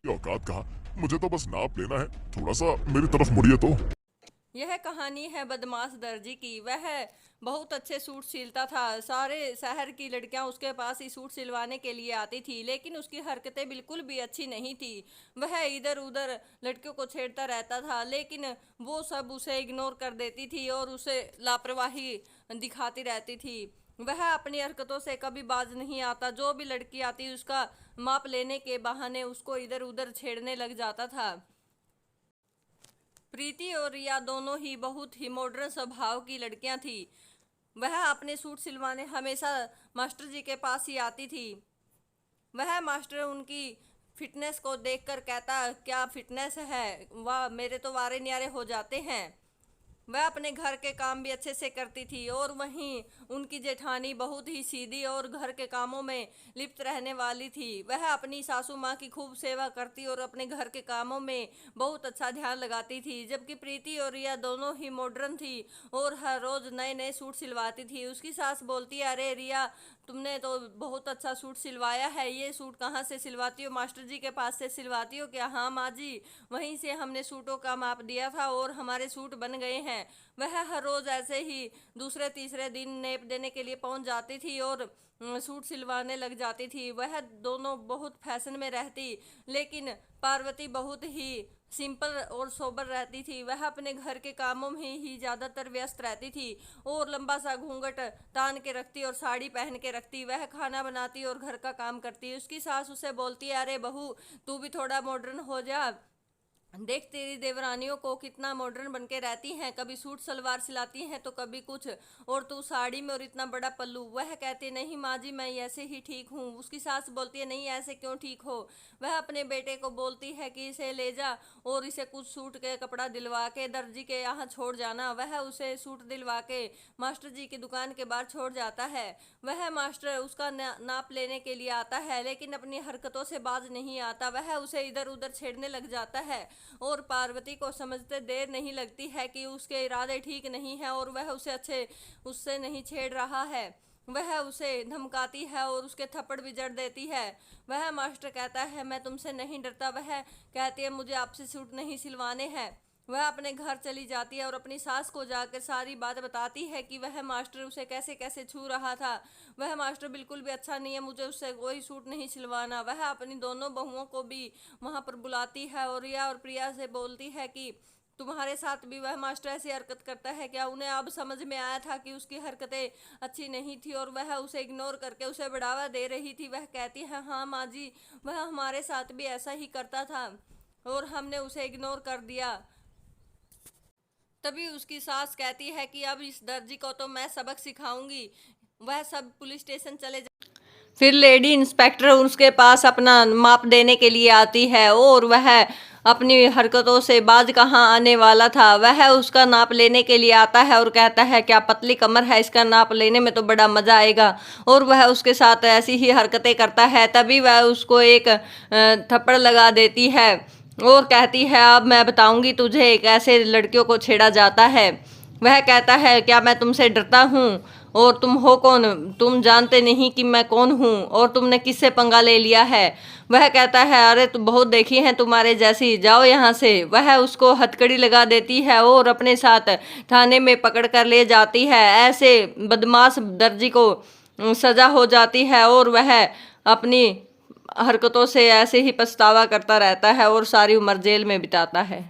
ये औकात कहा, मुझे तो बस नाप लेना है, थोड़ा सा मेरी तरफ मुड़िए तो। यह कहानी है बदमाश दर्जी की। वह बहुत अच्छे सूट सिलता था। सारे शहर की लड़कियां उसके पास ही सूट सिलवाने के लिए आती थी, लेकिन उसकी हरकतें बिल्कुल भी अच्छी नहीं थी। वह इधर उधर लड़कियों को छेड़ता रहता था, लेकिन वो सब उसे इग्नोर कर देती थी और उसे लापरवाही दिखाती रहती थी। वह अपनी हरकतों से कभी बाज नहीं आता। जो भी लड़की आती उसका माप लेने के बहाने उसको इधर उधर छेड़ने लग जाता था। प्रीति और रिया दोनों ही बहुत ही मॉडर्न स्वभाव की लड़कियां थी। वह अपने सूट सिलवाने हमेशा मास्टर जी के पास ही आती थी। वह मास्टर उनकी फिटनेस को देखकर कहता, क्या फिटनेस है, वाह मेरे तो वारे न्यारे हो जाते हैं। वह अपने घर के काम भी अच्छे से करती थी और वहीं उनकी जेठानी बहुत ही सीधी और घर के कामों में लिप्त रहने वाली थी। वह अपनी सासू माँ की खूब सेवा करती और अपने घर के कामों में बहुत अच्छा ध्यान लगाती थी। जबकि प्रीति और रिया दोनों ही मॉडर्न थी और हर रोज नए नए सूट सिलवाती थी। उसकी सास बोलती है, अरे रिया तुमने तो बहुत अच्छा सूट सिलवाया है, ये सूट कहाँ से सिलवाती हो, मास्टर जी के पास से सिलवाती हो क्या? हाँ माँ जी, वहीं से हमने सूटों का माप दिया था और हमारे सूट बन गए हैं। वह हर रोज ऐसे ही दूसरे तीसरे दिन नेप देने के लिए पहुंच जाती थी और सूट सिलवाने लग जाती थी। वह दोनों बहुत फैशन में रहती, लेकिन पार्वती बहुत ही सिंपल और सोबर रहती थी। वह अपने घर के कामों में ही ज़्यादातर व्यस्त रहती थी और लंबा सा घूंघट तान के रखती और साड़ी पहन के रखती। वह खाना बनाती और घर का काम करती। उसकी सास उसे बोलती है, अरे बहू तू भी थोड़ा मॉडर्न हो जा, देख तेरी देवरानियों को कितना मॉडर्न बन के रहती हैं, कभी सूट सलवार सिलाती हैं तो कभी कुछ, और तू साड़ी में और इतना बड़ा पल्लू। वह कहती नहीं माँ जी मैं ऐसे ही ठीक हूँ। उसकी सास बोलती है, नहीं ऐसे क्यों ठीक हो। वह अपने बेटे को बोलती है कि इसे ले जा और इसे कुछ सूट के कपड़ा दिलवा के दर्जी के यहाँ छोड़ जाना। वह उसे सूट दिलवा के मास्टर जी की दुकान के बाहर छोड़ जाता है। वह मास्टर उसका नाप लेने के लिए आता है, लेकिन अपनी हरकतों से बाज नहीं आता। वह उसे इधर उधर छेड़ने लग जाता है और पार्वती को समझते देर नहीं लगती है कि उसके इरादे ठीक नहीं है और वह उससे नहीं छेड़ रहा है। वह उसे धमकाती है और उसके थप्पड़ भी जड़ देती है। वह मास्टर कहता है, मैं तुमसे नहीं डरता। वह कहती है, मुझे आपसे सूट नहीं सिलवाने हैं। वह अपने घर चली जाती है और अपनी सास को जाकर सारी बात बताती है कि वह मास्टर उसे कैसे कैसे छू रहा था। वह मास्टर बिल्कुल भी अच्छा नहीं है, मुझे उससे कोई सूट नहीं सिलवाना। वह अपनी दोनों बहुओं को भी वहां पर बुलाती है और रिया और प्रिया से बोलती है कि तुम्हारे साथ भी वह मास्टर ऐसी हरकत करता है क्या? उन्हें अब समझ में आया था कि उसकी हरकतें अच्छी नहीं थी और वह उसे इग्नोर करके उसे बढ़ावा दे रही थी। वह कहती है, हाँ माँ जी, वह हमारे साथ भी ऐसा ही करता था और हमने उसे इग्नोर कर दिया। तभी उसकी सास कहती है कि अब इस दर्जी को तो मैं सबक सिखाऊंगी। वह सब पुलिस स्टेशन चले फिर लेडी इंस्पेक्टर उसके पास अपना माप देने के लिए आती है और वह अपनी हरकतों से बाज कहाँ आने वाला था। वह उसका नाप लेने के लिए आता है और कहता है, क्या पतली कमर है, इसका नाप लेने में तो बड़ा मजा आएगा। और वह उसके साथ ऐसी ही हरकतें करता है। तभी वह उसको एक थप्पड़ लगा देती है और कहती है, अब मैं बताऊंगी तुझे कैसे लड़कियों को छेड़ा जाता है। वह कहता है, क्या मैं तुमसे डरता हूँ और तुम हो कौन? तुम जानते नहीं कि मैं कौन हूँ और तुमने किससे पंगा ले लिया है। वह कहता है, अरे तुम बहुत देखी हैं तुम्हारे जैसी, जाओ यहाँ से। वह उसको हथकड़ी लगा देती है और अपने साथ थाने में पकड़ कर ले जाती है। ऐसे बदमाश दर्जी को सजा हो जाती है और वह अपनी हरकतों से ऐसे ही पछतावा करता रहता है और सारी उम्र जेल में बिताता है।